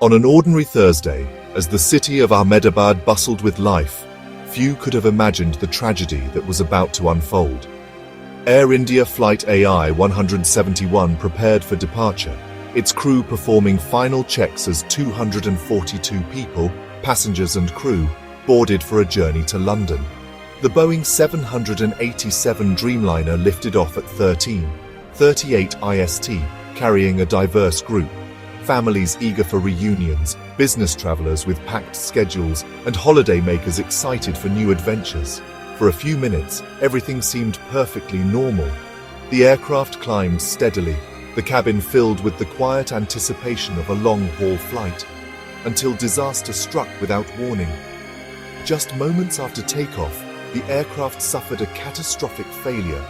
On an ordinary Thursday, as the city of Ahmedabad bustled with life, few could have imagined the tragedy that was about to unfold. Air India Flight AI 171 prepared for departure, its crew performing final checks as 242 people, passengers and crew, boarded for a journey to London. The Boeing 787 Dreamliner lifted off at 13:38 IST, carrying a diverse group. Families eager for reunions, business travelers with packed schedules, and holidaymakers excited for new adventures. For a few minutes, everything seemed perfectly normal. The aircraft climbed steadily, the cabin filled with the quiet anticipation of a long-haul flight, until disaster struck without warning. Just moments after takeoff, the aircraft suffered a catastrophic failure.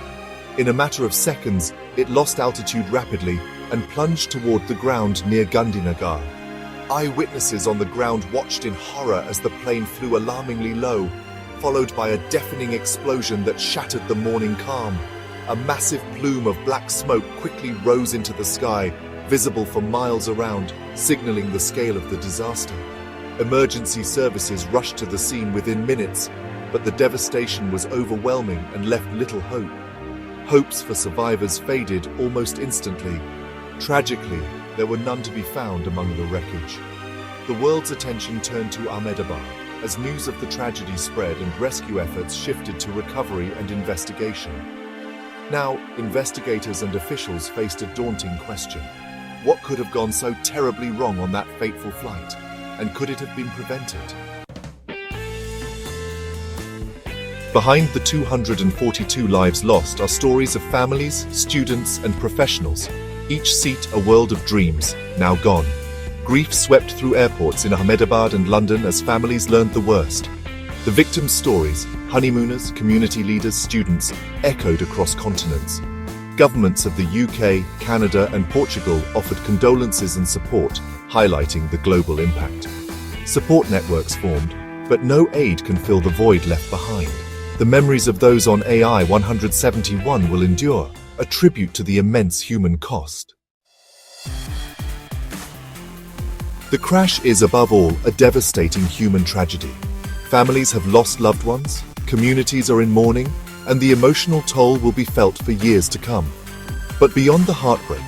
In a matter of seconds, it lost altitude rapidly and plunged toward the ground near Gandhinagar. Eyewitnesses on the ground watched in horror as the plane flew alarmingly low, followed by a deafening explosion that shattered the morning calm. A massive plume of black smoke quickly rose into the sky, visible for miles around, signaling the scale of the disaster. Emergency services rushed to the scene within minutes, but the devastation was overwhelming and left little hope. Hopes for survivors faded almost instantly. Tragically, there were none to be found among the wreckage. The world's attention turned to Ahmedabad as news of the tragedy spread and rescue efforts shifted to recovery and investigation. Now, investigators and officials faced a daunting question. What could have gone so terribly wrong on that fateful flight? And could it have been prevented? Behind the 242 lives lost are stories of families, students, and professionals, each seat a world of dreams, now gone. Grief swept through airports in Ahmedabad and London as families learned the worst. The victims' stories, honeymooners, community leaders, students, echoed across continents. Governments of the UK, Canada, and Portugal offered condolences and support, highlighting the global impact. Support networks formed, but no aid can fill the void left behind. The memories of those on AI 171 will endure, a tribute to the immense human cost. The crash is, above all, a devastating human tragedy. Families have lost loved ones, communities are in mourning, and the emotional toll will be felt for years to come. But beyond the heartbreak,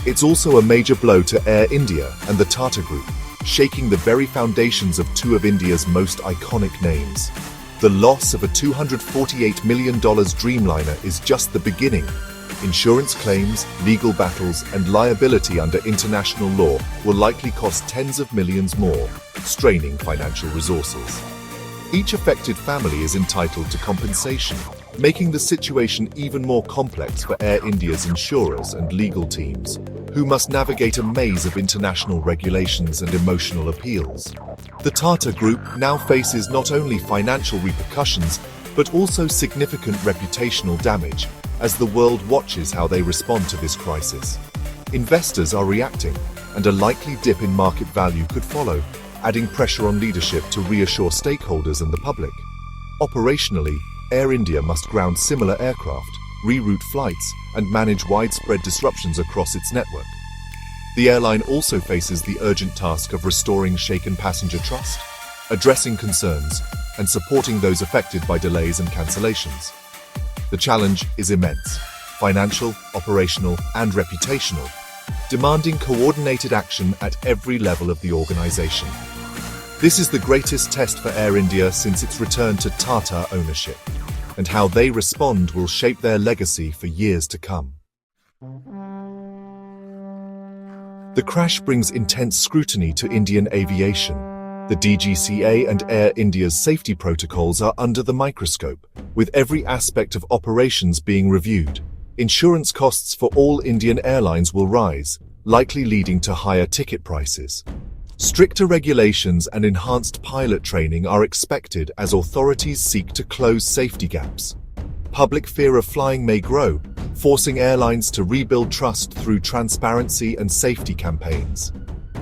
it's also a major blow to Air India and the Tata Group, shaking the very foundations of two of India's most iconic names. The loss of a $248 million Dreamliner is just the beginning. Insurance claims, legal battles, and liability under international law will likely cost tens of millions more, straining financial resources. Each affected family is entitled to compensation, making the situation even more complex for Air India's insurers and legal teams, who must navigate a maze of international regulations and emotional appeals. The Tata Group now faces not only financial repercussions, but also significant reputational damage, as the world watches how they respond to this crisis. Investors are reacting, and a likely dip in market value could follow, adding pressure on leadership to reassure stakeholders and the public. Operationally, Air India must ground similar aircraft, reroute flights, and manage widespread disruptions across its network. The airline also faces the urgent task of restoring shaken passenger trust, addressing concerns, and supporting those affected by delays and cancellations. The challenge is immense, financial, operational, and reputational, demanding coordinated action at every level of the organization. This is the greatest test for Air India since its return to Tata ownership, and how they respond will shape their legacy for years to come. The crash brings intense scrutiny to Indian aviation. The DGCA and Air India's safety protocols are under the microscope, with every aspect of operations being reviewed. Insurance costs for all Indian airlines will rise, likely leading to higher ticket prices. Stricter regulations and enhanced pilot training are expected as authorities seek to close safety gaps. Public fear of flying may grow, forcing airlines to rebuild trust through transparency and safety campaigns.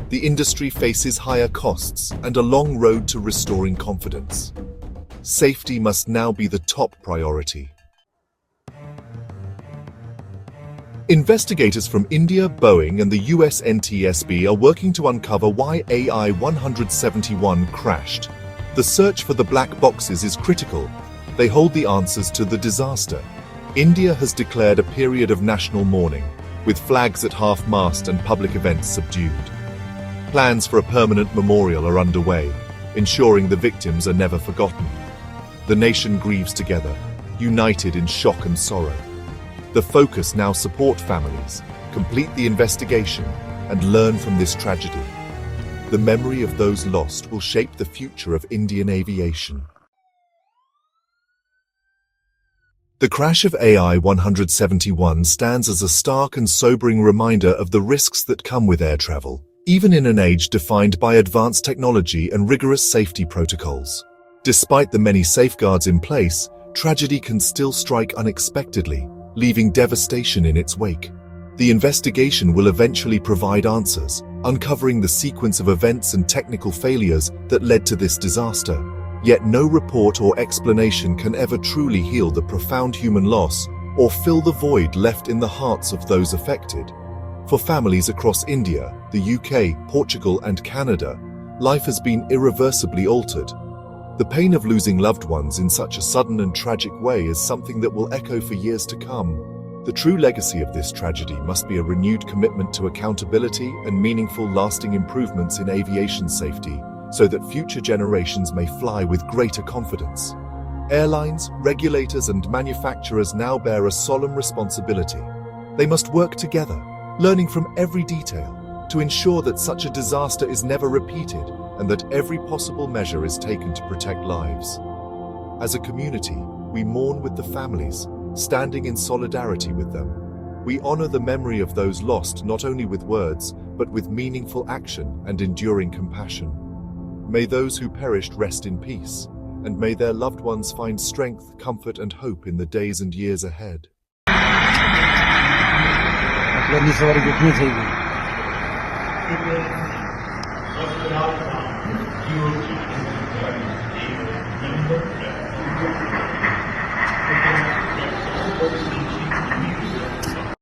The industry faces higher costs and a long road to restoring confidence. Safety must now be the top priority. Investigators from India, Boeing, and the US NTSB are working to uncover why AI-171 crashed. The search for the black boxes is critical. They hold the answers to the disaster. India has declared a period of national mourning, with flags at half-mast and public events subdued. Plans for a permanent memorial are underway, ensuring the victims are never forgotten. The nation grieves together, united in shock and sorrow. The focus now support families, complete the investigation, and learn from this tragedy. The memory of those lost will shape the future of Indian aviation. The crash of AI-171 stands as a stark and sobering reminder of the risks that come with air travel, even in an age defined by advanced technology and rigorous safety protocols. Despite the many safeguards in place, tragedy can still strike unexpectedly, leaving devastation in its wake. The investigation will eventually provide answers, uncovering the sequence of events and technical failures that led to this disaster. Yet no report or explanation can ever truly heal the profound human loss or fill the void left in the hearts of those affected. For families across India, the UK, Portugal, and Canada, life has been irreversibly altered. The pain of losing loved ones in such a sudden and tragic way is something that will echo for years to come. The true legacy of this tragedy must be a renewed commitment to accountability and meaningful, lasting improvements in aviation safety, so that future generations may fly with greater confidence. Airlines, regulators, and manufacturers now bear a solemn responsibility. They must work together, learning from every detail, to ensure that such a disaster is never repeated and that every possible measure is taken to protect lives. As a community, we mourn with the families, standing in solidarity with them. We honor the memory of those lost not only with words, but with meaningful action and enduring compassion. May those who perished rest in peace, and may their loved ones find strength, comfort, and hope in the days and years ahead. Hospital,